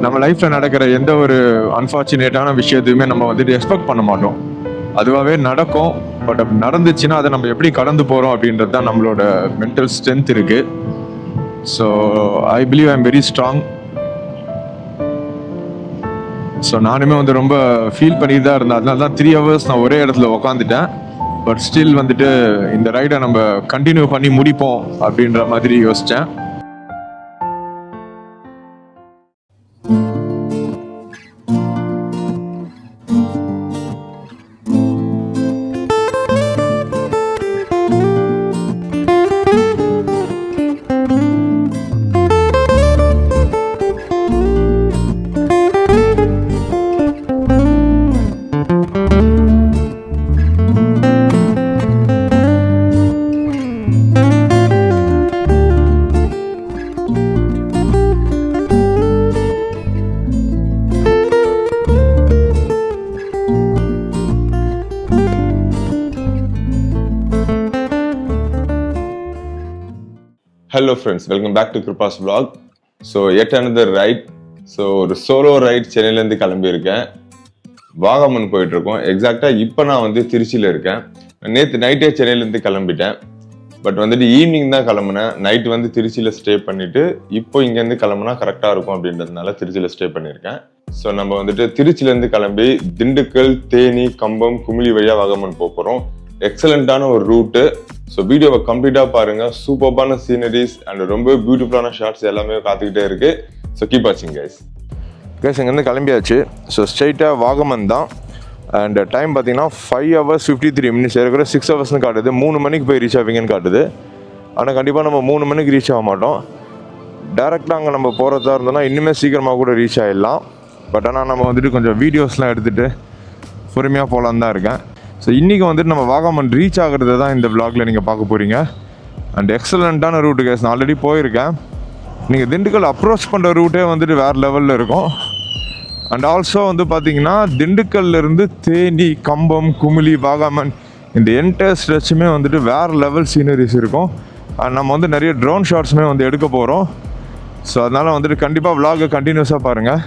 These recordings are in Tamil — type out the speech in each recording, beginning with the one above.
நம்ம லைஃப்ல நடக்கிற எந்த ஒரு அன்ஃபார்ச்சுனேட்டான விஷயத்தையுமே நம்ம வந்துட்டு எக்ஸ்பெக்ட் பண்ண மாட்டோம். அதுவாகவே நடக்கும். பட் அப்படி நடந்துச்சுன்னா அதை நம்ம எப்படி கடந்து போகிறோம் அப்படின்றது தான் நம்மளோட மென்டல் ஸ்ட்ரென்த் இருக்கு. So I believe I am very strong. So நானுமே வந்து ரொம்ப ஃபீல் பண்ணிட்டு தான் இருந்தேன். அதனால தான் 3 hours நான் ஒரே இடத்துல உக்காந்துட்டேன். பட் ஸ்டில் வந்துட்டு இந்த ரைடை நம்ம கண்டினியூ பண்ணி முடிப்போம் அப்படின்ற மாதிரி யோசித்தேன். Hello friends, welcome back to Kripa's vlog. So yet another ride. So ஒரு சோலோ ரைட் சென்னையிலேருந்து கிளம்பியிருக்கேன். வாகமன் போயிட்டு இருக்கோம். எக்ஸாக்டாக இப்போ நான் வந்து திருச்சியில் இருக்கேன். நேற்று நைட்டே சென்னையிலேருந்து கிளம்பிட்டேன். பட் வந்துட்டு ஈவினிங் தான் கிளம்புனேன். நைட்டு வந்து திருச்சியில் ஸ்டே பண்ணிட்டு இப்போ இங்கேருந்து கிளம்புனா கரெக்டாக இருக்கும் அப்படின்றதுனால திருச்சியில் ஸ்டே பண்ணியிருக்கேன். ஸோ நம்ம வந்துட்டு திருச்சியிலேருந்து கிளம்பி திண்டுக்கல், தேனி, கம்பம், குமிளி வழியாக வாகமன் போகிறோம். எக்ஸலண்டான ஒரு ரூட்டு. ஸோ வீடியோவை கம்ப்ளீட்டாக பாருங்க. சூப்பர்பான சீனரிஸ் அண்ட் ரொம்ப பியூட்டிஃபுல்லான ஷார்ட்ஸ் எல்லாமே காத்துக்கிட்டே இருக்கு. ஸோ கீப் வாட்சிங் கைஸ். இங்கேருந்து கிளம்பியாச்சு. ஸோ ஸ்ட்ரெயிட்டாக வாகமன் தான். அண்ட் டைம் பார்த்தீங்கன்னா 5 hours 53 minutes. இருக்கிற 6 hours காட்டுது. 3 மணிக்கு போய் ரீச் ஆவீங்கன்னு காட்டுது. ஆனால் கண்டிப்பாக நம்ம 3 மணிக்கு ரீச் ஆக மாட்டோம். டேரெக்டாக அங்கே நம்ம போகிறதா இருந்தோம்னா இன்னுமே சீக்கிரமாக கூட ரீச் ஆகிடலாம். பட் ஆனால் நம்ம வந்துட்டு கொஞ்சம் வீடியோஸ்லாம் எடுத்துகிட்டு பொறுமையாக போகலான்னு தான் இருக்கேன். ஸோ இன்றைக்கி வந்துட்டு நம்ம வாகமன் ரீச் ஆகிறது தான் இந்த விளாகில் நீங்கள் பார்க்க போகிறீங்க. அண்ட் எக்ஸலண்ட்டான ரூட்டு கேஸ். நான் ஆல்ரெடி போயிருக்கேன். நீங்கள் திண்டுக்கல் அப்ரோச் பண்ணுற ரூட்டே வந்துட்டு வேறு லெவலில் இருக்கும். அண்ட் ஆல்சோ வந்து பார்த்தீங்கன்னா திண்டுக்கல்லேருந்து தேனி, கம்பம், குமிளி, வாகமன் இந்த என்டையர் ஸ்ட்ரெச்சுமே வந்துட்டு வேறு லெவல் சீனரிஸ் இருக்கும். அண்ட் நம்ம வந்து நிறைய ட்ரோன் ஷாட்ஸுமே வந்து எடுக்க போகிறோம். ஸோ அதனால் வந்துட்டு கண்டிப்பாக விளாகை கண்டினியூஸாக பாருங்கள்.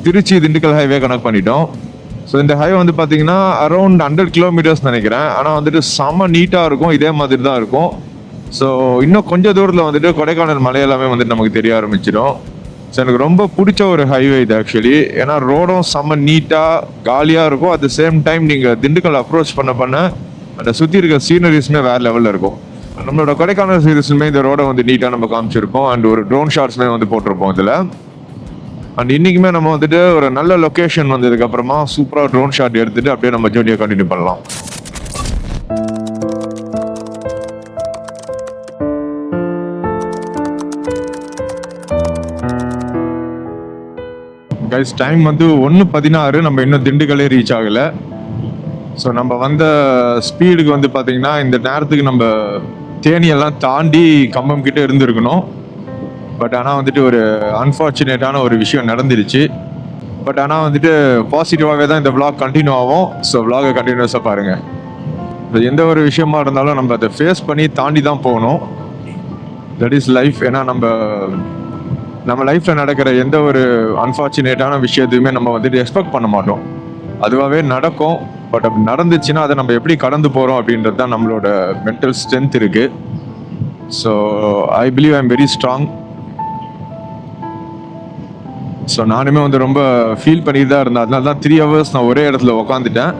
திருச்சி திண்டுக்கல் ஹைவே கனெக்ட் பண்ணிட்டோம். ஸோ இந்த ஹைவே வந்து பார்த்தீங்கன்னா அரௌண்ட் 100 kilometers நினைக்கிறேன். ஆனால் வந்துட்டு செம்ம நீட்டாக இருக்கும். இதே மாதிரி தான் இருக்கும். ஸோ இன்னும் கொஞ்சம் தூரத்தில் வந்துட்டு கொடைக்கானல் மலை எல்லாமே வந்துட்டு நமக்கு தெரிய ஆரம்பிச்சிடும். ஸோ எனக்கு ரொம்ப பிடிச்ச ஒரு ஹைவே இது ஆக்சுவலி. ஏன்னா ரோடும் செம்ம நீட்டாக காலியாக இருக்கும். அட் த சேம் டைம் நீங்கள் திண்டுக்கல் அப்ரோச் பண்ண அந்த சுற்றி இருக்க சீனரிஸுமே வேறு லெவலில் இருக்கும். நம்மளோட கொடைக்கானல் சீரீஸ்லுமே இந்த ரோடை வந்து நீட்டாக நம்ம காமிச்சிருக்கோம். அண்ட் ஒரு ட்ரோன் ஷாட்ஸுமே வந்து போட்டிருப்போம் இதில். அண்ட் இன்றைக்குமே நம்ம வந்துட்டு ஒரு நல்ல லொக்கேஷன் வந்ததுக்கப்புறமா சூப்பராக ட்ரோன் ஷாட் எடுத்துகிட்டு அப்படியே நம்ம ஜோடியை கண்டினியூ பண்ணலாம். கைஸ் டைம் வந்து 1:16. நம்ம இன்னும் திண்டுக்கல்லே ரீச் ஆகலை. ஸோ நம்ம வந்த ஸ்பீடுக்கு வந்து பார்த்திங்கன்னா இந்த நேரத்துக்கு நம்ம தேனியெல்லாம் தாண்டி கம்பம் கிட்டே இருந்துருக்கணும். பட் ஆனால் வந்துட்டு ஒரு அன்ஃபார்ச்சுனேட்டான ஒரு விஷயம் நடந்துருச்சு. பட் ஆனால் வந்துட்டு பாசிட்டிவாகவே தான் இந்த விளாக் கண்டினியூ ஆகும். ஸோ விளாகை கண்டினியூஸாக பாருங்கள். எந்த ஒரு விஷயமா இருந்தாலும் நம்ம அதை ஃபேஸ் பண்ணி தாண்டி தான் போகணும். That is life. ஏன்னா நம்ம லைஃப்பில் நடக்கிற எந்த ஒரு அன்ஃபார்ச்சுனேட்டான விஷயத்தையுமே நம்ம வந்துட்டு எக்ஸ்பெக்ட் பண்ண மாட்டோம். அதுவாகவே நடக்கும். பட் அப்படி நடந்துச்சுன்னா அதை நம்ம எப்படி கடந்து போகிறோம் அப்படின்றது தான் நம்மளோட மென்டல் ஸ்ட்ரென்த் இருக்குது. So I believe I am very strong. So நானுமே வந்து ரொம்ப ஃபீல் பண்ணிட்டு தான் இருந்தேன். அதனால தான் 3 hours நான் ஒரே இடத்துல உக்காந்துட்டேன்.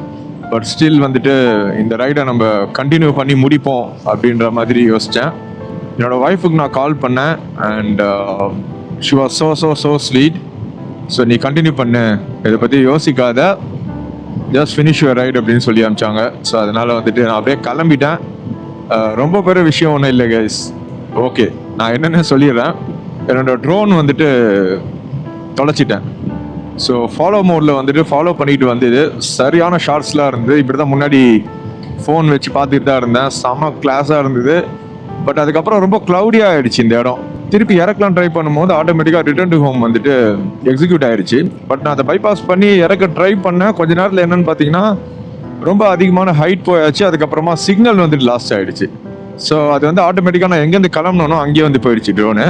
பட் ஸ்டில் வந்துட்டு இந்த ரைடை நம்ம கண்டினியூ பண்ணி முடிப்போம் அப்படின்ற மாதிரி யோசித்தேன். என்னோடய ஒய்ஃபுக்கு நான் கால் பண்ணேன். And she was so sweet. So நீ கண்டினியூ பண்ணு, இதை பற்றி யோசிக்காத, ஜஸ்ட் ஃபினிஷ் யுவர் ரைட் அப்படின்னு சொல்லி அனுப்பிச்சாங்க. ஸோ அதனால் வந்துட்டு நான் அப்படியே கிளம்பிட்டேன். ரொம்ப பெரிய விஷயம் ஒன்றும் இல்லை கைஸ். ஓகே, நான் என்னென்ன சொல்லிடுறேன். என்னோட ட்ரோன் வந்துட்டு தொலைச்சிட்டேன். ஸோ ஃபாலோ மோடில் வந்துட்டு ஃபாலோ பண்ணிட்டு வந்தது. சரியான ஷார்ட்ஸ்லாம் இருந்தது. இப்படி தான் முன்னாடி ஃபோன் வச்சு பார்த்துட்டு தான் இருந்தேன். செம்ம கிளாஸாக இருந்தது. பட் அதுக்கப்புறம் ரொம்ப க்ளவுடியாக ஆகிடுச்சு இந்த இடம். திருப்பி இறக்கலாம் ட்ரை பண்ணும்போது ஆட்டோமேட்டிக்காக ரிட்டர்ன் டு ஹோம் வந்துட்டு எக்ஸிக்யூட் ஆகிடுச்சு. பட் நான் அதை பைபாஸ் பண்ணி இறக்க ட்ரை பண்ணேன். கொஞ்ச நேரத்தில் என்னென்னு பார்த்தீங்கன்னா ரொம்ப அதிகமான ஹைட் போயாச்சு. அதுக்கப்புறமா சிக்னல் வந்துட்டு லாஸ்ட் ஆகிடுச்சு. ஸோ அது வந்து ஆட்டோமேட்டிக்காக நான் எங்கேருந்து கிளம்புனோ அங்கேயே வந்து போயிடுச்சு ட்ரோனு.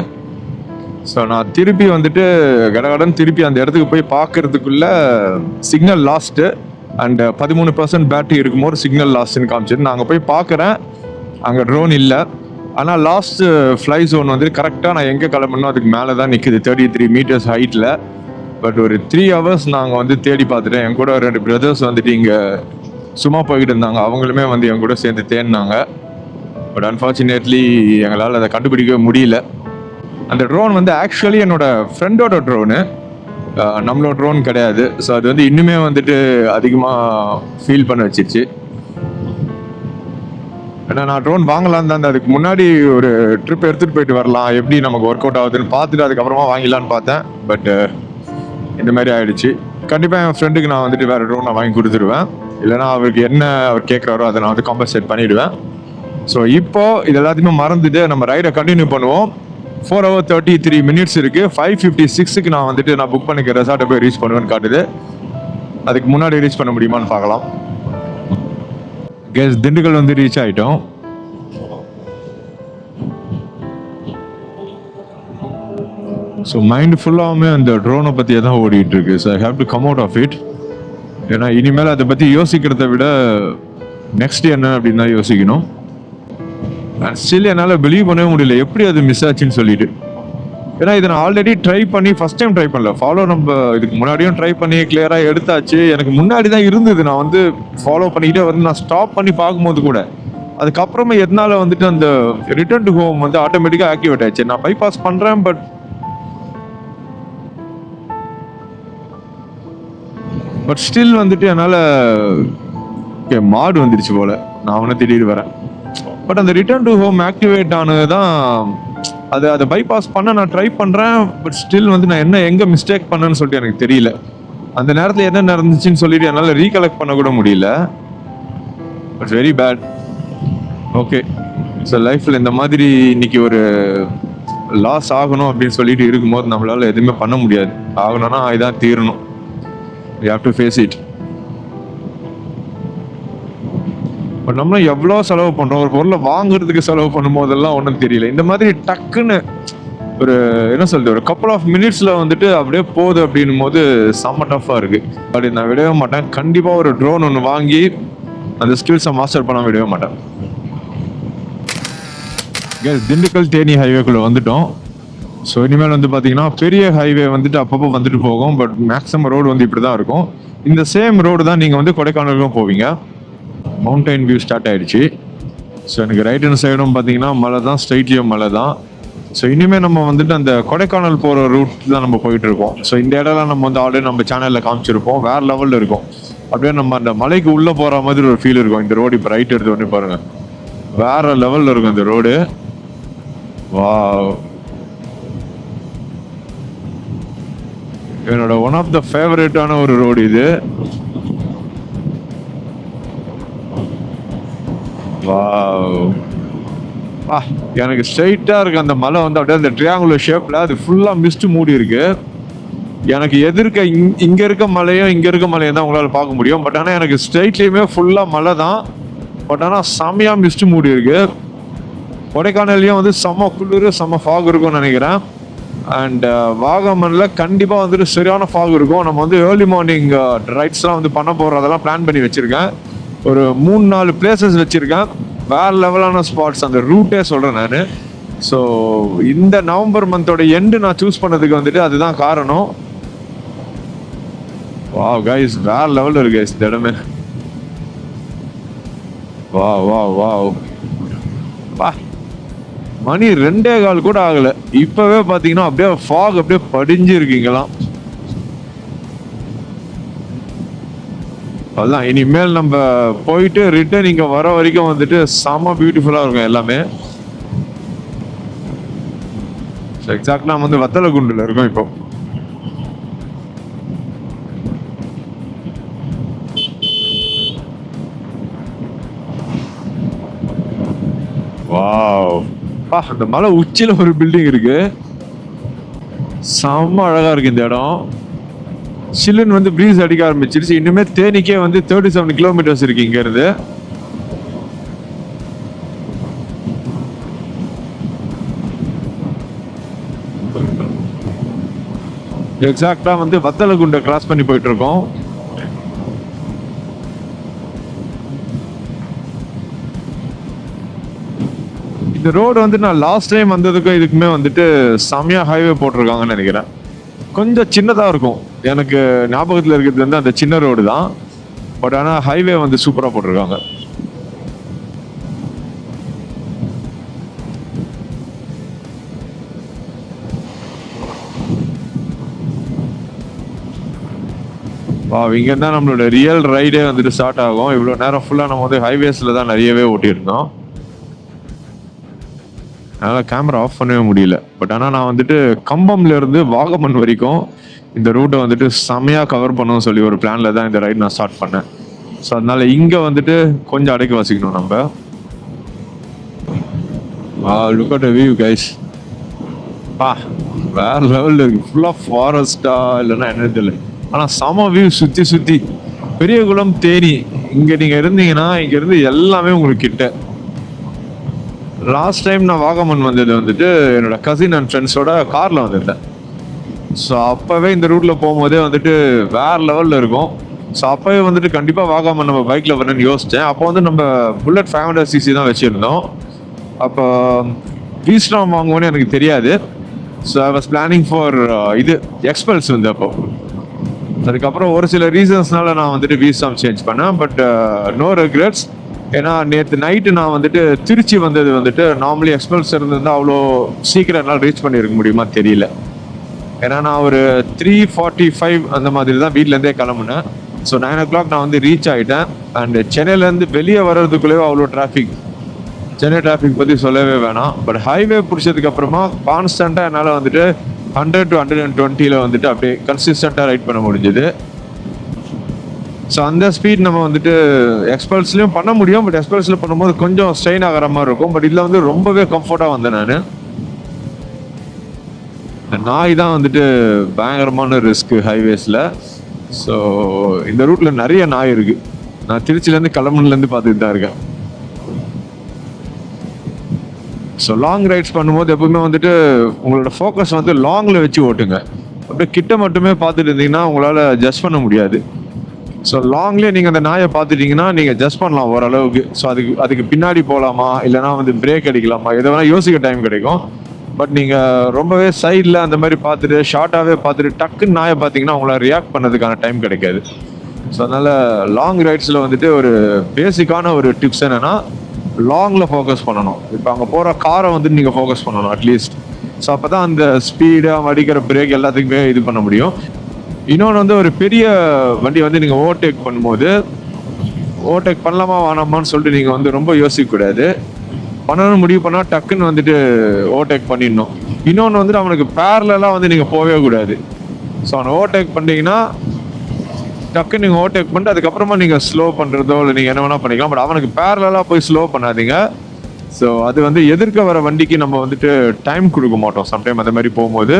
ஸோ நான் திருப்பி வந்துட்டு கடகடன் திருப்பி அந்த இடத்துக்கு போய் பார்க்கறதுக்குள்ள சிக்னல் லாஸ்ட்டு அண்ட் 13% பேட்டரி இருக்கும்போது சிக்னல் லாஸ்ட்னு காமிச்சிட்டு நாங்கள் போய் பார்க்குறேன், அங்கே ட்ரோன் இல்லை. ஆனால் லாஸ்ட் ஃப்ளை ஜோன் வந்து கரெக்டாக நான் எங்கே கிளம்பணும் அதுக்கு மேலே தான் நிற்குது, 33 meters ஹைட்டில். பட் ஒரு 3 hours நாங்கள் வந்து தேடி பார்த்துட்டேன். என் கூட 2 brothers வந்துட்டு இங்கே சும்மா போய்கிட்டு இருந்தாங்க, அவங்களுமே வந்து என் கூட சேர்ந்து தேடினாங்க. பட் அன்ஃபார்ச்சுனேட்லி எங்களால் அதை கண்டுபிடிக்கவே முடியல. அந்த ட்ரோன் வந்து ஆக்சுவலி என்னோட ஃப்ரெண்டோட ட்ரோனு, நம்மளோட ட்ரோன் கிடையாது. ஸோ அது வந்து இன்னுமே வந்துட்டு அதிகமாக ஃபீல் பண்ண வச்சிருச்சு. ஏன்னா நான் ட்ரோன் வாங்கலாம் தான், அதுக்கு முன்னாடி ஒரு ட்ரிப் எடுத்துகிட்டு போயிட்டு வரலாம், எப்படி நமக்கு ஒர்க் அவுட் ஆகுதுன்னு பார்த்துட்டு அதுக்கப்புறமா வாங்கிடலான்னு பார்த்தேன். பட் இந்த மாதிரி ஆயிடுச்சு. கண்டிப்பாக என் ஃப்ரெண்டுக்கு நான் வந்துட்டு வேறு ட்ரோன் நான் வாங்கி கொடுத்துருவேன், இல்லைனா அவருக்கு என்ன அவர் கேட்குறாரோ அதை நான் வந்து காம்பன்சேட் பண்ணிவிடுவேன். ஸோ இப்போ இது எல்லாத்தையுமே மறந்துட்டு நம்ம ரைடை கண்டினியூ பண்ணுவோம். 4 hours 33 minutes இருக்கு. 5:56க்கு நான் வந்துட்டு நான் புக் பண்ணிக்க ரெசார்ட்டை போய் ரீச் பண்ணுவேன்னு காட்டுது. அதுக்கு முன்னாடி ரீச் பண்ண முடியுமான்னு பார்க்கலாம். கேஸ் திண்டுக்கல் வந்து ரீச் ஆகிட்டோம். ஸோ மைண்ட் ஃபுல்லாகவுமே அந்த ட்ரோனை பற்றியே தான் ஓடிட்டு இருக்கு. So I have to come out of it. ஏன்னா இனிமேல் அதை பற்றி யோசிக்கிறத விட நெக்ஸ்ட் என்ன அப்படின்னு தான் யோசிக்கணும். ஸ்டில் என்னால் பிலீவ் பண்ணவே முடியல எப்படி அது மிஸ் ஆச்சுன்னு சொல்லிட்டு. ஏன்னா இதை நான் ஆல்ரெடி ட்ரை பண்ணி ஃபர்ஸ்ட் டைம் ட்ரை பண்ணல, ஃபாலோ நம்ம இதுக்கு முன்னாடியும் ட்ரை பண்ணி கிளியராக எடுத்தாச்சு. எனக்கு முன்னாடி தான் இருந்தது, நான் வந்து ஃபாலோ பண்ணிக்கிட்டே வந்து நான் ஸ்டாப் பண்ணி பார்க்கும்போது கூட அதுக்கப்புறமா எதனால வந்துட்டு அந்த ரிட்டர்ன் டு ஹோம் வந்து ஆட்டோமேட்டிக்காக ஆக்டிவேட் ஆயிடுச்சு. நான் பைபாஸ் பண்ணுறேன், பட் ஸ்டில் வந்துட்டு என்னால் மாடு வந்துருச்சு போல, நான் அவனை திடீர்னு வரேன். பட் அந்த ரிட்டர்ன் டு ஹோம் ஆக்டிவேட் ஆனது தான், அதை பைபாஸ் பண்ண நான் ட்ரை பண்ணுறேன். பட் ஸ்டில் வந்து நான் எங்கே மிஸ்டேக் பண்ணேன்னு சொல்லிட்டு எனக்கு தெரியல. அந்த நேரத்தில் என்ன நடந்துச்சுன்னு சொல்லிட்டு என்னால் ரீகலெக்ட் பண்ண கூட முடியல. It's very bad. Okay, so லைஃப்பில் இந்த மாதிரி இன்னைக்கு ஒரு லாஸ் ஆகணும் அப்படின்னு சொல்லிட்டு இருக்கும்போது நம்மளால எதுவுமே பண்ண முடியாது. ஆகணும்னா இதான் தீரணும். You have to face it. But நம்மளும் எவ்வளோ செலவு பண்ணுறோம், ஒரு பொருளை வாங்குறதுக்கு செலவு பண்ணும் போதெல்லாம் ஒன்றும் தெரியல. இந்த மாதிரி டக்குன்னு ஒரு என்ன சொல்றது, ஒரு கப்புள் ஆஃப் மினிட்ஸில் வந்துட்டு அப்படியே போகுது அப்படின்னும் போது செம்ம டஃப்பாக இருக்குது. பட் நான் விடவே மாட்டேன். கண்டிப்பாக ஒரு ட்ரோன் ஒன்று வாங்கி அந்த ஸ்கில்ஸை மாஸ்டர் பண்ண விடவே மாட்டேன். திண்டுக்கல் தேனி ஹைவேக்குள்ளே வந்துட்டோம். ஸோ இனிமேல் வந்து பார்த்தீங்கன்னா பெரிய ஹைவே வந்துட்டு அப்பப்போ வந்துட்டு போகும். பட் மேக்ஸிமம் ரோடு வந்து இப்படி தான் இருக்கும். இந்த சேம் ரோடு தான் நீங்கள் வந்து கொடைக்கானலுக்கும் போவீங்க. மவுண்டைன் வியூ ஸ்டார்ட் ஆயிடுச்சு. ஸோ எனக்கு ரைட் ஹேண்ட் சைடும் பார்த்தீங்கன்னா மலை தான், ஸ்ட்ரைட்லேயும் மலை தான். ஸோ இனிமேல் நம்ம வந்துட்டு அந்த கொடைக்கானல் போகிற ரூட் தான் நம்ம போயிட்டு இருக்கோம். ஸோ இந்த இடம்லாம் நம்ம வந்து ஆல்ரெடி நம்ம சேனலில் காமிச்சிருப்போம். வேறு லெவலில் இருக்கும். அப்படியே நம்ம அந்த மலைக்கு உள்ளே போகிற மாதிரி ஒரு ஃபீல் இருக்கும். இந்த ரோடு இப்போ ரைட் எடுத்து ஒன்று பாருங்கள், வேறு லெவலில் இருக்கும் இந்த ரோடு. வா, என்னோட ஒன் ஆஃப் த ஃபேவரட்டான ஒரு ரோடு இது. எனக்கு ஸ்ட்ரைட்டா இருக்கு அந்த மலை வந்து அப்படியே அந்த ட்ரையாங்குலர் ஷேப்ல, அது ஃபுல்லா மிஸ்ட் மூடி இருக்கு. எனக்கு எதிர்க்க இங்க இருக்க மலையும் இங்க இருக்க மலையும் தான் உங்களால பார்க்க முடியும். பட் ஆனா எனக்கு ஸ்ட்ரைட்லயுமே ஃபுல்லா மலை தான். பட் ஆனா செம்மையா மிஸ்ட் மூடி இருக்கு. கொடைக்கானல்லையும் வந்து செம்ம குளிர், செம்ம ஃபாக் இருக்கும்னு நினைக்கிறேன். அண்ட் வாகமன்ல கண்டிப்பா வந்துட்டு சரியான ஃபாக் இருக்கும். நம்ம வந்து ஏர்லி மார்னிங் ரைட்ஸ்லாம் வந்து பண்ண போறதெல்லாம் பிளான் பண்ணி வச்சிருக்கேன். ஒரு 3-4 பிளேசஸ் வச்சிருக்கேன், வேற லெவலான ஸ்பாட்ஸ். அந்த ரூட்டே சொல்றேன் நான். ஸோ இந்த நவம்பர் மந்தோட எண்டு நான் சூஸ் பண்ணதுக்கு வந்துட்டு அதுதான் காரணம். வாவ் கைஸ், வேற லெவலில் இருக்கு கைஸ் இந்த இடமே. வாவ் வாவ் வாவ் பா, மணி 2:15 கூட ஆகல, இப்பவே பாத்தீங்கன்னா அப்படியே ஃபாக் அப்படியே படிஞ்சு இருக்கீங்களாம். அதுதான் இனிமேல் நம்ம போயிட்டு ரிட்டர்ன் இங்க வர வரைக்கும் வந்துட்டு செம்ம பியூட்டிஃபுல்லா இருக்கும் எல்லாமே. எக்ஸாக்டா நம்ம வந்து வத்தலகுண்டுல இருக்கோம் இப்போ. வாவ், அந்த மலை உச்சியில ஒரு பில்டிங் இருக்கு, செம்ம அழகா இருக்கு இந்த இடம். சில்லுன்னு வந்து ப்ரீஸ் அடிக்க ஆரம்பிச்சிருச்சு. இன்னுமே தேனிக்கே வந்து 37 கிலோமீட்டர்ஸ் இருக்கு இங்க இருந்து. எக்ஸாக்டா வந்து வத்தலகுண்டை கிராஸ் பண்ணி போயிட்டு இருக்கோம். இந்த ரோடு வந்து நான் லாஸ்ட் டைம் வந்ததுக்கும் இதுக்குமே வந்துட்டு செமையா ஹைவே போட்டிருக்காங்கன்னு நினைக்கிறேன். கொஞ்சம் சின்னதா இருக்கும், எனக்கு ஞாபகத்துல இருக்கிறது வந்து அந்த சின்ன ரோடு தான். பட் ஆனா ஹைவே வந்து சூப்பரா போட்டிருக்காங்க. இங்க தான் நம்மளோட ரியல் ரைடே வந்துட்டு ஸ்டார்ட் ஆகும். இவ்வளவு நேரம் ஃபுல்லா நம்ம வந்து ஹைவேஸ்ல தான் நிறையவே ஓட்டியிருந்தோம். அதனால கேமரா ஆஃப் பண்ணவே முடியல. பட் ஆனால் நான் வந்துட்டு கம்பம்ல இருந்து வாகமன் வரைக்கும் இந்த ரூட்டை வந்துட்டு செமையா கவர் பண்ணணும்னு சொல்லி ஒரு பிளான்ல தான் இந்த ரைட் நான் ஸ்டார்ட் பண்ணேன். ஸோ அதனால இங்க வந்துட்டு கொஞ்சம் அடக்கி வசிக்கணும் நம்ம. Look at view guys. வேற லெவல்ல இருக்கு. ஃபுல்லா ஃபாரஸ்டா இல்லைன்னா என்ன தெரியல. ஆனா சம வியூ சுத்தி சுத்தி. பெரியகுளம் தேனி இங்க நீங்க இருந்தீங்கன்னா இங்க இருந்து எல்லாமே உங்களுக்கு கிட்ட. லாஸ்ட் டைம் நான் வாகமன் வந்தது வந்துட்டு என்னோட கசின் அண்ட் ஃப்ரெண்ட்ஸோட கார்ல வந்திருந்தேன். ஸோ அப்பவே இந்த ரூட்ல போகும்போதே வந்துட்டு வேற லெவல்ல இருக்கும். ஸோ அப்பவே வந்துட்டு கண்டிப்பா வாகமன் நம்ம பைக்ல வரணும்னு யோசிச்சேன். அப்போ வந்து நம்ம புல்லட் 500cc தான் வச்சிருந்தோம். அப்போ வீஸ்டாம் வாங்குவோன்னு எனக்கு தெரியாது. So I was planning for இது எக்ஸ்பல்ஸ் வந்து. அப்போ அதுக்கப்புறம் ஒரு சில ரீசன்ஸ்னால நான் வந்துட்டு வீஸ்டாம் சேஞ்ச் பண்ணேன். But no regrets. ஏன்னா நேற்று நைட்டு நான் வந்துட்டு திருச்சி வந்தது வந்துட்டு நார்மலி எக்ஸ்பல்ஸ் இருந்திருந்தால் அவ்வளோ சீக்கிரம் என்னால் ரீச் பண்ணியிருக்க முடியுமா தெரியல. ஏன்னா நான் ஒரு 3:45 அந்த மாதிரி தான் வீட்டிலேருந்தே கிளம்புனேன். ஸோ 9 o'clock நான் வந்து ரீச் ஆகிட்டேன். அண்ட் சென்னையிலேருந்து வெளியே வர்றதுக்குள்ளேயே அவ்வளோ டிராஃபிக். சென்னை டிராஃபிக் பற்றி சொல்லவே வேணாம். பட் ஹைவே பிடிச்சதுக்கு அப்புறமா கான்ஸ்டண்ட்டாக என்னால் வந்துட்டு 100 to 120 வந்துட்டு அப்படியே கன்சிஸ்டண்ட்டாக ரைட் பண்ண முடிஞ்சுது. ஸோ அந்த ஸ்பீட் நம்ம வந்துட்டு எக்ஸ்பல்ஸ்லையும் பண்ண முடியும். பட் எக்ஸ்பல்ஸில் பண்ணும்போது கொஞ்சம் ஸ்ட்ரெயின் ஆகிற மாதிரி இருக்கும். பட் இதில் வந்து ரொம்பவே கம்ஃபர்ட்டாக வந்தேன் நான். நாய் தான் வந்துட்டு பயங்கரமான ரிஸ்க் ஹைவேஸில். ஸோ இந்த ரூட்டில் நிறைய நாய் இருக்கு. நான் திருச்சிலேருந்து கிளம்புலேருந்து பார்த்துட்டு தான் இருக்கேன். ஸோ லாங் ரைட்ஸ் பண்ணும்போது எப்பவுமே வந்துட்டு உங்களோட ஃபோக்கஸ் வந்து லாங்கில் வச்சு ஓட்டுங்க. அப்படியே கிட்ட மட்டுமே பார்த்துட்டு இருந்தீங்கன்னா உங்களால் ஜட்ஜ் பண்ண முடியாது. ஸோ லாங்லேயே நீங்கள் அந்த நாயை பார்த்துட்டீங்கன்னா நீங்கள் ஜட்ஜ் பண்ணலாம் ஓரளவுக்கு. ஸோ அதுக்கு பின்னாடி போகலாமா இல்லைனா வந்து பிரேக் அடிக்கலாமா எதை வேணால் யோசிக்க டைம் கிடைக்கும். பட் நீங்கள் ரொம்பவே சைடில் அந்த மாதிரி பார்த்துட்டு ஷார்ட்டாகவே பார்த்துட்டு டக்குன்னு நாயை பார்த்தீங்கன்னா உங்களால் ரியாக்ட் பண்ணதுக்கான டைம் கிடைக்காது. ஸோ அதனால் லாங் ரைட்ஸில் வந்துட்டு ஒரு பேசிக்கான ஒரு டிப்ஸ் என்னென்னா லாங்கில் ஃபோக்கஸ் பண்ணணும். இப்போ அங்கே போகிற காரை வந்து நீங்கள் ஃபோக்கஸ் பண்ணணும் அட்லீஸ்ட். ஸோ அப்போ தான் அந்த ஸ்பீடு அடிக்கிற பிரேக் எல்லாத்துக்குமே இது பண்ண முடியும். இன்னொன்று வந்து ஒரு பெரிய வண்டி வந்து நீங்கள் ஓவர்டேக் பண்ணும்போது ஓவர்டேக் பண்ணலாமா வேணாமான்னு சொல்லிட்டு நீங்கள் வந்து ரொம்ப யோசிக்கக்கூடாது. பண்ணணும்னு முடிவு பண்ணால் டக்குன்னு வந்துட்டு ஓவர்டேக் பண்ணிடணும். இன்னொன்று வந்துட்டு அவனுக்கு பேரலாக வந்து நீங்கள் போகவே கூடாது. ஸோ அவனை ஓவர்டேக் பண்ணிட்டீங்கன்னா டக்குன்னு நீங்கள் ஓவர்டேக் பண்ணிட்டு அதுக்கப்புறமா நீங்கள் ஸ்லோ பண்ணுறதோ இல்லை நீங்கள் என்ன வேணால் பண்ணிக்கலாம். பட் அவனுக்கு பேரலாக போய் ஸ்லோ பண்ணாதீங்க. ஸோ அது வந்து எதிர்க்க வர வண்டிக்கு நம்ம வந்துட்டு டைம் கொடுக்க மாட்டோம் சம்டைம் அந்த மாதிரி போகும்போது.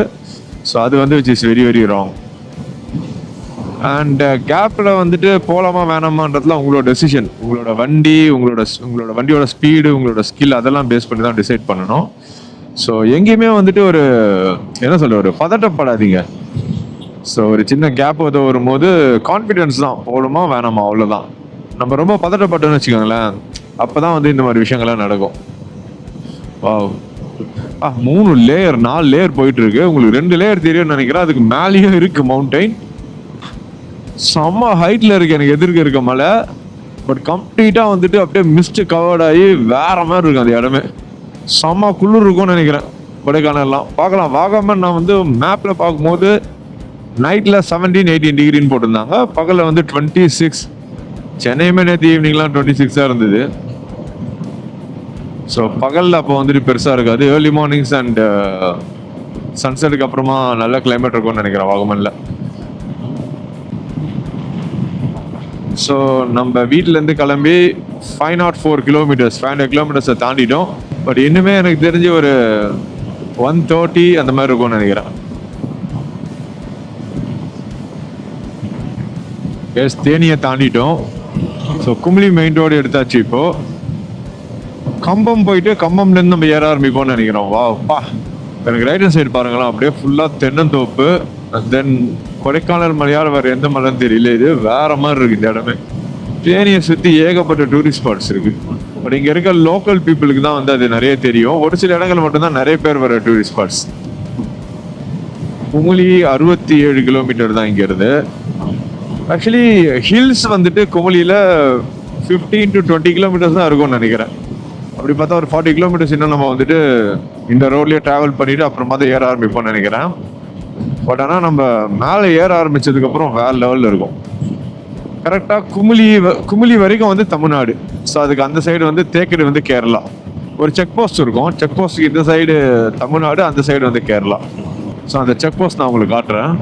ஸோ அது வந்து which is very very wrong. And கேப்பில் வந்துட்டு போகலாமா வேணாமான்றதுலாம் உங்களோட டெசிஷன். உங்களோட வண்டி உங்களோட வண்டியோட ஸ்பீடு உங்களோட ஸ்கில் அதெல்லாம் பேஸ் பண்ணி தான் டிசைட் பண்ணணும். ஸோ எங்கேயுமே வந்துட்டு ஒரு என்ன சொல்ல ஒரு பதட்டப்படாதீங்க. ஸோ ஒரு சின்ன கேப் வந்து வரும்போது கான்ஃபிடென்ஸ் தான் போகணுமா வேணாமா அவ்வளோதான். நம்ம ரொம்ப பதட்டப்பட்டோன்னு வச்சுக்கோங்களேன், அப்போ தான் வந்து இந்த மாதிரி விஷயங்கள்லாம் நடக்கும். 3 லேயர் 4 லேயர் போயிட்டு இருக்கு. உங்களுக்கு 2 லேயர் தெரியும்னு நினைக்கிறேன். அதுக்கு மேலேயும் இருக்கு மவுண்டைன். செம்ம ஹைட்ல இருக்கு எனக்கு எதிர்க்க இருக்க மலை. பட் கம்ப்ளீட்டாக வந்துட்டு அப்படியே மிஸ்ட் கவர்ட் ஆகி வேற மாதிரி இருக்கு அந்த இடமே. செம்ம குளிர் இருக்கும்னு நினைக்கிறேன் கொடைக்கானல்லாம். பார்க்கலாம். வாகமன் நான் வந்து மேப்பில் பார்க்கும்போது நைட்டில் 17-18 டிகிரின்னு போட்டிருந்தாங்க. பகலில் வந்து 26. சென்னையுமே நேற்று ஈவினிங்லாம் 26 இருந்தது. ஸோ பகலில் அப்போ வந்துட்டு பெருசாக இருக்காது. ஏர்லி மார்னிங்ஸ் அண்ட் சன்செட்டுக்கு அப்புறமா நல்ல கிளைமேட் இருக்கும்னு நினைக்கிறேன் வாகமனில். ஸோ நம்ம வீட்டிலேருந்து கிளம்பி 504 கிலோமீட்டர்ஸ் 500 கிலோமீட்டர்ஸை தாண்டிட்டோம். பட் இன்னுமே எனக்கு தெரிஞ்சு ஒரு 130 அந்த மாதிரி இருக்கும்னு நினைக்கிறேன். தேனியை தாண்டிட்டோம். ஸோ கும்ளி மெயின் ரோடு எடுத்தாச்சு. இப்போ கம்பம் போயிட்டு கம்பம்லேருந்து நம்ம ஏற ஆரம்பிப்போம்னு நினைக்கிறோம். வாப்பா எனக்கு ரைட் ஹேண்ட் சைடு பாருங்களா, அப்படியே ஃபுல்லாக தென்னந்தோப்பு. தென் கொடைக்கானல் மலையால் வேறு எந்த மலைன்னு தெரியல, இது வேற மாதிரி இருக்கு இந்த இடமே. தேனியை சுற்றி ஏகப்பட்ட டூரிஸ்ட் ஸ்பாட்ஸ் இருக்கு. பட் இங்கே இருக்க லோக்கல் பீப்புளுக்கு தான் வந்து அது நிறைய தெரியும். ஒரு சில இடங்கள் மட்டும்தான் நிறைய பேர் வர டூரிஸ்ட் ஸ்பாட்ஸ். குமுளி 67 கிலோமீட்டர் தான் இங்கேருந்து. ஆக்சுவலி ஹில்ஸ் வந்துட்டு குமுளியில் 15 to 20 கிலோமீட்டர்ஸ் தான் இருக்கும்னு நினைக்கிறேன். அப்படி பார்த்தா ஒரு 40 கிலோமீட்டர்ஸ் இன்னும் நம்ம வந்துட்டு இந்த ரோட்லேயே ட்ராவல் பண்ணிட்டு அப்புறமா தான் ஏற ஆரம்பிப்போம்னு நினைக்கிறேன். பட் ஆனால் நம்ம மேலே ஏற ஆரம்பிச்சதுக்கப்புறம் வேற லெவலில் இருக்கும். கரெக்டாக குமுளி வரைக்கும் வந்து தமிழ்நாடு. ஸோ அதுக்கு அந்த சைடு வந்து தேக்கடி வந்து கேரளா. ஒரு செக் போஸ்ட் இருக்கும். செக் போஸ்ட்டுக்கு இந்த சைடு தமிழ்நாடு, அந்த சைடு வந்து கேரளா. ஸோ அந்த செக் போஸ்ட் நான் உங்களுக்கு காட்டுறேன்.